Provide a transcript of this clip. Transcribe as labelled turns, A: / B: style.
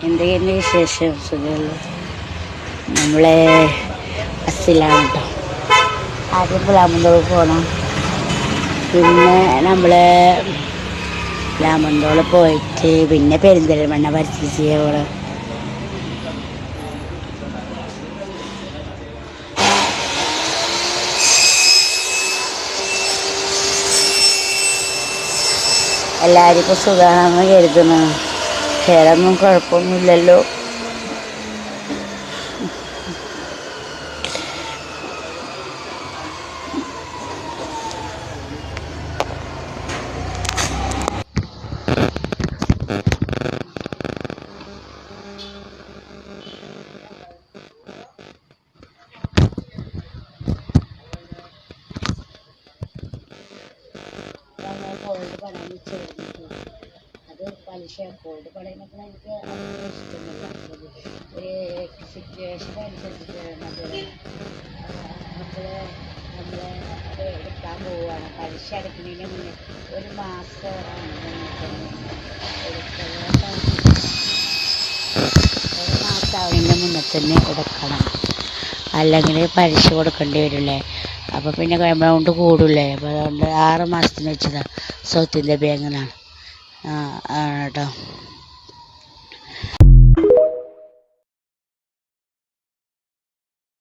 A: എന്തെങ്കിലും വിശേഷം സുഖമല്ലേ? നമ്മളെ ബസ്സിലാണ് കേട്ടോ. ആദ്യം പുലാമന്തോൾ പോകണം, പിന്നെ നമ്മൾ പുലാമന്തോൾ പോയിട്ട് പിന്നെ പെരിന്തൽമണ്ണ പർച്ചേസ് ചെയ്യുക. എല്ലാവർക്കും സുഖമാണെന്ന് കരുതുന്നു. വേറൊന്നും കുഴപ്പമൊന്നുമില്ലല്ലോ. ഗോൾഡ് പണയം ചേർന്നിട്ടു, അത് പലിശ ഗോൾഡ് പണയമൊക്കെ എനിക്ക് അത്ര ഇഷ്ടമല്ല. ഒരു സിറ്റുവേഷൻ അനുസരിച്ചിട്ടാണ് അത്. അപ്പോൾ നമ്മൾ അത് എടുക്കാൻ പോവുകയാണ്. പലിശ അടയ്ക്കുന്നതിന് മുന്നേ ഒരു മാസം മുന്നേ തന്നെ എടുക്കണം, അല്ലെങ്കിൽ പലിശ കൊടുക്കേണ്ടി വരില്ലേ. അപ്പോൾ പിന്നെ എമൗണ്ട് കൂടില്ലേ. അപ്പോൾ അതുകൊണ്ട് 6 മാസത്തിന് വെച്ചതാണ്. സൗത്ത് ഇന്ത്യ ബാങ്കിനാണ്. ആണ് കേട്ടോ.